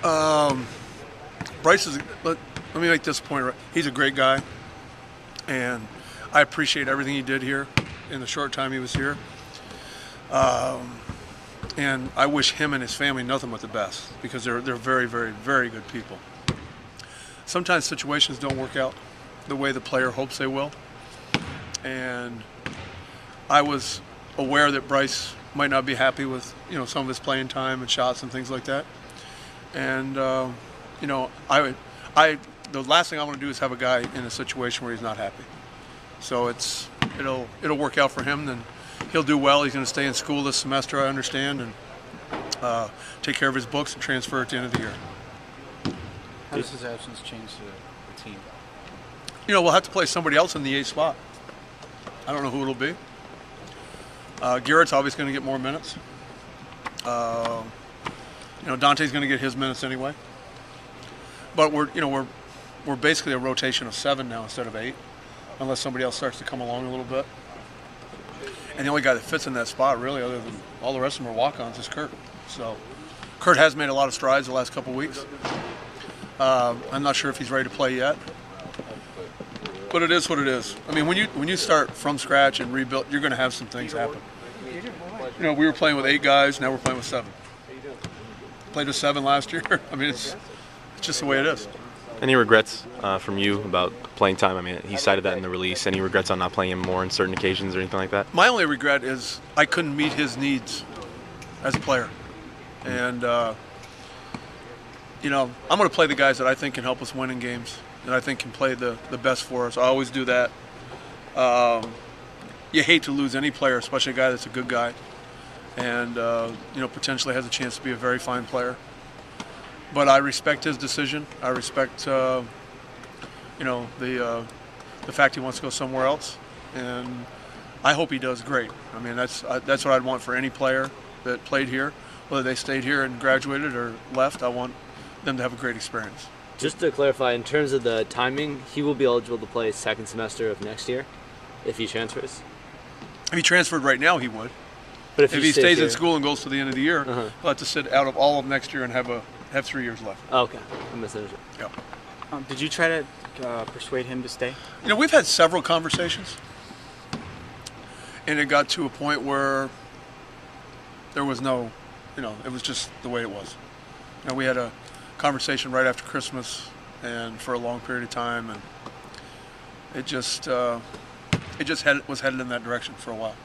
Bryce is. Let me make this point. Right. He's a great guy, and I appreciate everything he did here in the short time he was here. And I wish him and his family nothing but the best because they're very, very, very good people. Sometimes situations don't work out the way the player hopes they will, and I was aware that Bryce might not be happy with some of his playing time and shots and things like that. And the last thing I want to do is have a guy in a situation where he's not happy. So it'll work out for him. Then he'll do well. He's going to stay in school this semester, I understand, and take care of his books and transfer at the end of the year. How does his absence change the team? We'll have to play somebody else in the 8th spot. I don't know who it'll be. Garrett's obviously going to get more minutes. Dante's going to get his minutes anyway. But we're basically a rotation of 7 now instead of 8, unless somebody else starts to come along a little bit. And the only guy that fits in that spot, really, other than all the rest of them are walk-ons, is Kurt. So Kurt has made a lot of strides the last couple weeks. I'm not sure if he's ready to play yet. But it is what it is. I mean, when you start from scratch and rebuild, you're going to have some things happen. We were playing with 8 guys, now we're playing with 7. Played with 7 last year. I mean, it's just the way it is. Any regrets from you about playing time? I mean, he cited that in the release. Any regrets on not playing him more on certain occasions or anything like that? My only regret is I couldn't meet his needs as a player. And, I'm going to play the guys that I think can help us win in games, that I think can play the best for us. I always do that. You hate to lose any player, especially a guy that's a good guy and, potentially has a chance to be a very fine player. But I respect his decision. I respect, the fact he wants to go somewhere else, and I hope he does great. I mean, that's what I'd want for any player that played here, whether they stayed here and graduated or left. I want them to have a great experience. Just to clarify, in terms of the timing, he will be eligible to play 2nd semester of next year if he transfers. If he transferred right now, he would. But if he stays in school and goes to the end of the year, he'll have to sit out of all of next year and have 3 years left. Oh, okay, I misunderstood. Yeah. Did you try to persuade him to stay? We've had several conversations, and it got to a point where there was no, it was just the way it was. We had a conversation right after Christmas, and for a long period of time, and it just was headed in that direction for a while.